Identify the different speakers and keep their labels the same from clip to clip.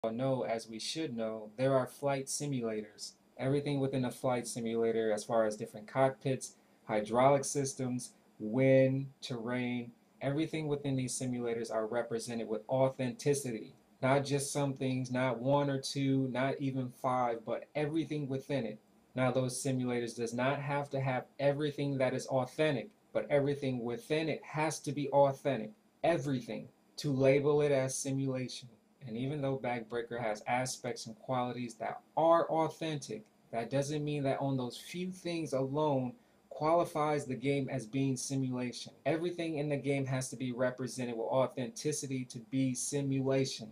Speaker 1: know, as we should know, there are flight simulators. Everything within a flight simulator, as far as different cockpits, hydraulic systems, wind, terrain, everything within these simulators are represented with authenticity. Not just some things, not one or two, not even five, but everything within it. Now, those simulators does not have to have everything that is authentic, but everything within it has to be authentic. Everything. To label it as simulation. And even though Backbreaker has aspects and qualities that are authentic, that doesn't mean that on those few things alone qualifies the game as being simulation. Everything in the game has to be represented with authenticity to be simulation.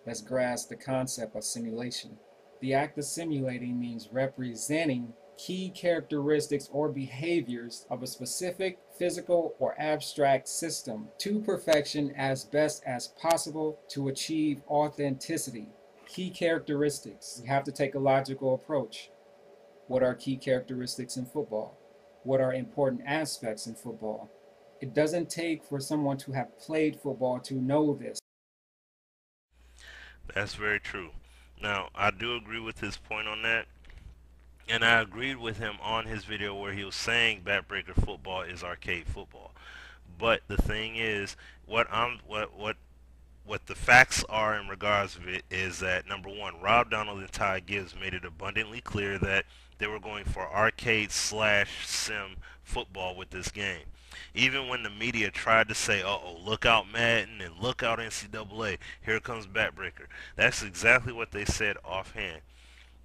Speaker 1: Let's grasp the concept of simulation. The act of simulating means representing key characteristics or behaviors of a specific physical or abstract system to perfection as best as possible to achieve authenticity. Key characteristics. You have to take a logical approach. What are key characteristics in football? What are important aspects in football? It doesn't take for someone to have played football to know this.
Speaker 2: That's very true. Now, I do agree with his point on that. And I agreed with him on his video where he was saying backbreaker football is arcade football. But the thing is, what the facts are in regards of it is that number one, Rob Donald and Ty Gibbs made it abundantly clear that they were going for arcade slash sim football with this game. Even when the media tried to say, "Uh-oh, look out Madden and look out NCAA, here comes backbreaker," that's exactly what they said offhand.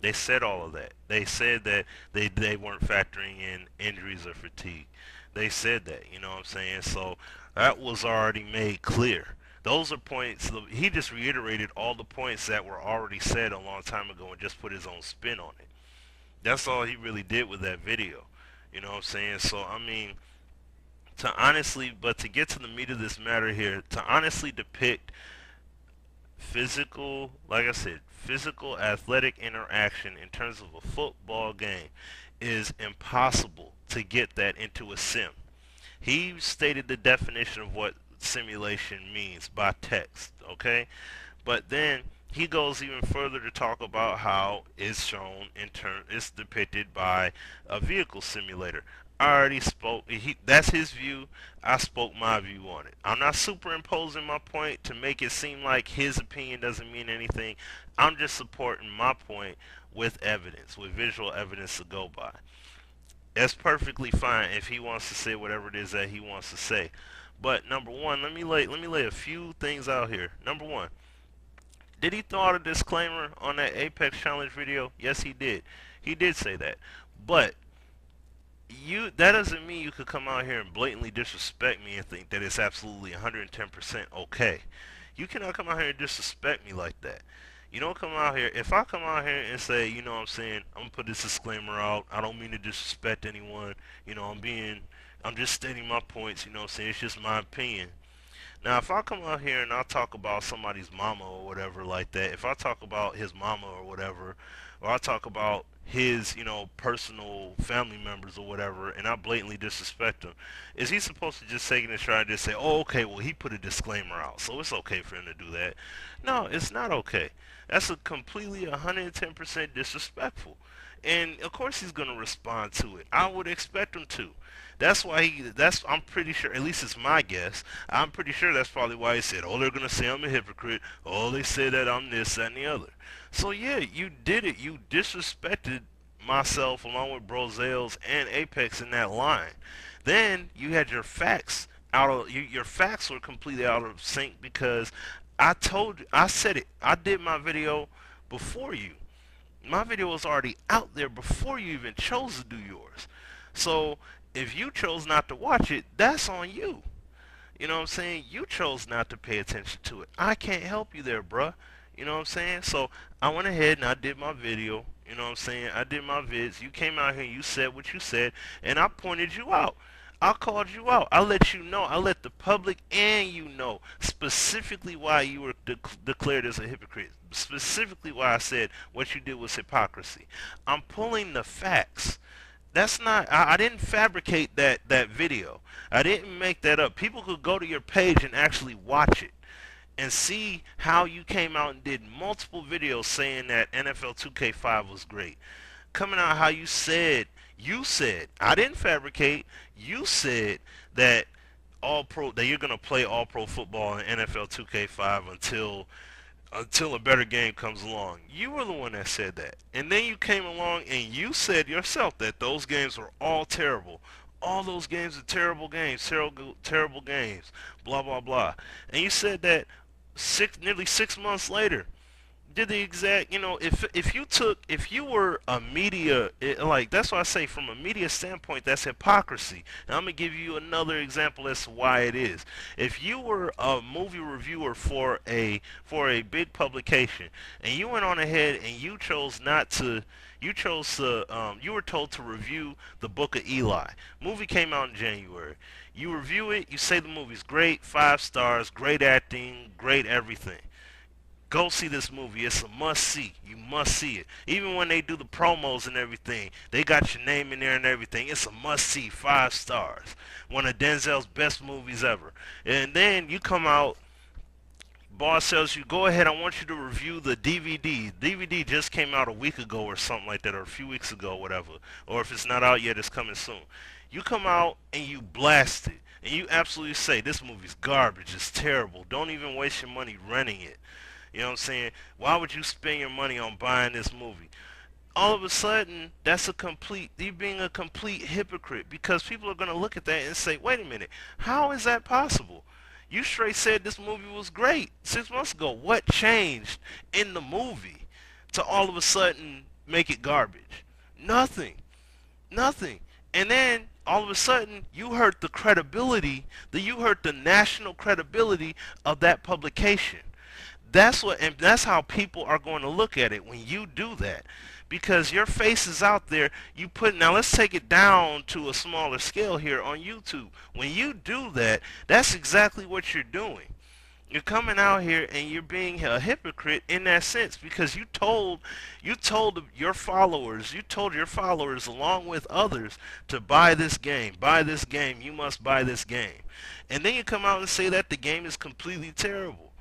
Speaker 2: They said all of that. They said that they weren't factoring in injuries or fatigue. They said that, you know what I'm saying? So that was already made clear. Those are points. He just reiterated all the points that were already said a long time ago and just put his own spin on it. That's all he really did with that video. You know what I'm saying? So, I mean, but to get to the meat of this matter here, to honestly depict physical, like I said, physical athletic interaction in terms of a football game is impossible to get that into a sim. He stated the definition of what simulation means by text, okay? But then he goes even further to talk about how it's shown in turn it's depicted by a vehicle simulator. I already spoke. That's his view. I spoke my view on it. I'm not superimposing my point to make it seem like his opinion doesn't mean anything. I'm just supporting my point with evidence, with visual evidence to go by. That's perfectly fine if he wants to say whatever it is that he wants to say. But number one, let me lay a few things out here. Number one, did he throw out a disclaimer on that Apex Challenge video? Yes, he did. He did say that. But that doesn't mean you could come out here and blatantly disrespect me and think that it's absolutely 110% okay. You cannot come out here and disrespect me like that. You don't come out here. If I come out here and say, you know what I'm saying, I'm gonna put this disclaimer out. I don't mean to disrespect anyone. You know, I'm just stating my points. You know what I'm saying? It's just my opinion. Now, if I come out here and I talk about somebody's mama or whatever like that, if I talk about his mama or whatever, or I talk about his, personal family members or whatever, and I blatantly disrespect him, is he supposed to just take it and try to just say, oh, okay, well, he put a disclaimer out, so it's okay for him to do that? No, it's not okay. That's a completely 110% disrespectful. And of course he's gonna respond to it. I would expect him to. I'm pretty sure, at least it's my guess, I'm pretty sure that's probably why he said, oh, they're going to say I'm a hypocrite. Oh, they say that I'm this, that, and the other. So, yeah, you did it. You disrespected myself along with Brozales and Apex in that line. Then you had your facts your facts were completely out of sync because I said it. I did my video before you. My video was already out there before you even chose to do yours. So if you chose not to watch it, that's on you. You know what I'm saying? You chose not to pay attention to it. I can't help you there, bruh. You know what I'm saying? So I went ahead and I did my video. You know what I'm saying? I did my vids. You came out here and you said what you said, and I pointed you out. I called you out. I let you know. I let the public and you know specifically why you were declared as a hypocrite. Specifically why I said what you did was hypocrisy. I'm pulling the facts. That's not. I didn't fabricate that video. I didn't make that up. People could go to your page and actually watch it. and see how you came out and did multiple videos saying that NFL 2K5 was great. Coming out how you said, I didn't fabricate, you said that that you're gonna play all pro football in NFL 2K5 until a better game comes along. You were the one that said that. And then you came along and you said yourself that those games were all terrible. All those games are terrible games, terrible games, blah blah blah. And you said that nearly 6 months later, did the exact, if you were a media, like, that's why I say from a media standpoint, that's hypocrisy. And I'm gonna give you another example as to why it is. If you were a movie reviewer for a big publication, and you went on ahead and you were told to review the Book of Eli. Movie came out in January. You review it, you say the movie's great, 5 stars, great acting, great everything. Go see this movie. It's a must see. You must see it. Even when they do the promos and everything, they got your name in there and everything. It's a must see. 5 stars. One of Denzel's best movies ever. And then you come out, boss tells you, go ahead, I want you to review the DVD. DVD just came out a week ago or something like that, or a few weeks ago, whatever. Or if it's not out yet, it's coming soon. You come out and you blast it. And you absolutely say, this movie's garbage. It's terrible. Don't even waste your money renting it. You know what I'm saying? Why would you spend your money on buying this movie? All of a sudden, you're being a complete hypocrite, because people are going to look at that and say, wait a minute, how is that possible? You straight said this movie was great 6 months ago. What changed in the movie to all of a sudden make it garbage? Nothing. Nothing. And then all of a sudden you hurt the credibility, you hurt the national credibility of that publication. And that's how people are going to look at it when you do that, because your face is out there. Now let's take it down to a smaller scale here on YouTube. When you do that, that's exactly what you're doing. You're coming out here and you're being a hypocrite in that sense, because you told your followers along with others to buy this game, you must buy this game. And then you come out and say that the game is completely terrible.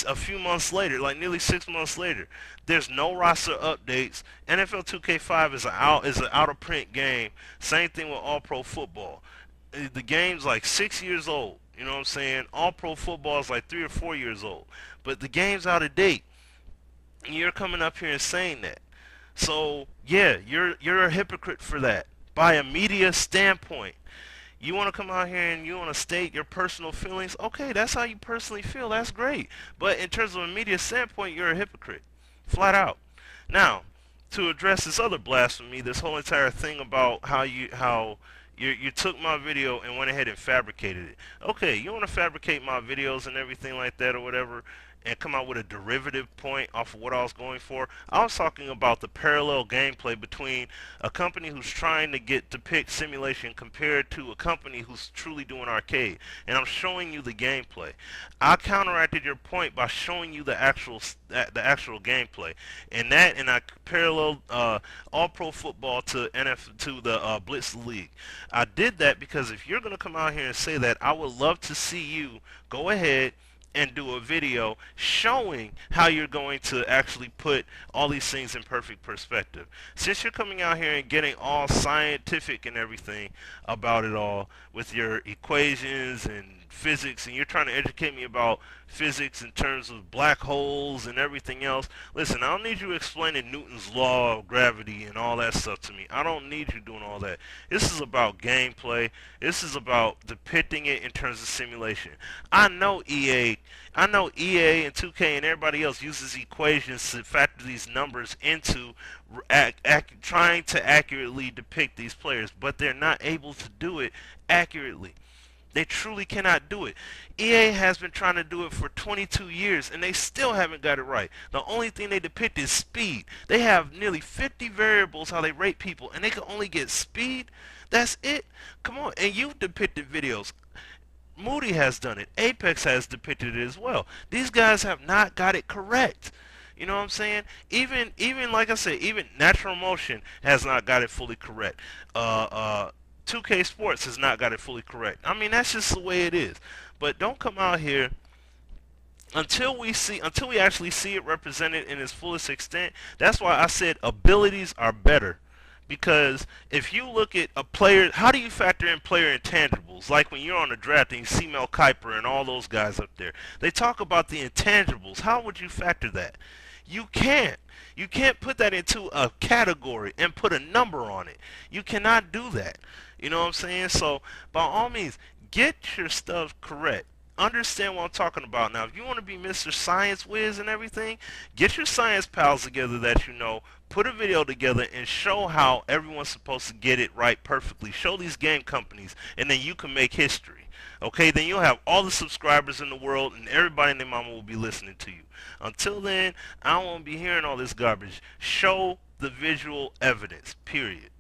Speaker 2: A few months later, like nearly 6 months later, there's no roster updates. NFL 2K5 is an out of print game. Same thing with All Pro Football. The game's like 6 years old. You know what I'm saying? All Pro Football is like 3 or 4 years old. But the game's out of date. And you're coming up here and saying that. So yeah, you're a hypocrite for that. By a media standpoint. You want to come out here and you want to state your personal feelings? Okay, that's how you personally feel. That's great. But in terms of a media standpoint, you're a hypocrite. Flat out. Now, to address this other blasphemy, this whole entire thing about how you took my video and went ahead and fabricated it. Okay, you want to fabricate my videos and everything like that or whatever, and come out with a derivative point off of what I was going for. I was talking about the parallel gameplay between a company who's trying to get depict simulation compared to a company who's truly doing arcade, and I'm showing you the gameplay. I counteracted your point by showing you the actual gameplay, and I paralleled All Pro Football to the Blitz League. I did that because if you're gonna come out here and say that, I would love to see you go ahead and do a video showing how you're going to actually put all these things in perfect perspective. Since you're coming out here and getting all scientific and everything about it all with your equations and physics, and you're trying to educate me about physics in terms of black holes and everything else. Listen, I don't need you explaining Newton's law of gravity and all that stuff to me. I don't need you doing all that. This is about gameplay. This is about depicting it in terms of simulation. I know EA and 2K and everybody else uses equations to factor these numbers into trying to accurately depict these players, but they're not able to do it accurately. They truly cannot do it. EA has been trying to do it for 22 years, and they still haven't got it right. The only thing they depict is speed. They have nearly 50 variables how they rate people, and they can only get speed. That's it. Come on. And you've depicted videos. Moody has done it. Apex has depicted it as well. These guys have not got it correct. You know what I'm saying? Even like I said, even Natural Motion has not got it fully correct. 2K Sports has not got it fully correct. I mean, that's just the way it is. But don't come out here Until we actually see it represented in its fullest extent. That's why I said abilities are better, because if you look at a player, how do you factor in player intangibles? Like when you're on the draft and you see Mel Kiper and all those guys up there, they talk about the intangibles. How would you factor that? You can't. You can't put that into a category and put a number on it. You cannot do that. You know what I'm saying? So by all means, get your stuff correct. Understand what I'm talking about. Now, if you want to be Mr. Science Whiz and everything, get your science pals together that you know, put a video together and show how everyone's supposed to get it right perfectly. Show these game companies, and then you can make history. Okay, then you'll have all the subscribers in the world, and everybody and their mama will be listening to you. Until then, I don't want to be hearing all this garbage. Show the visual evidence, period.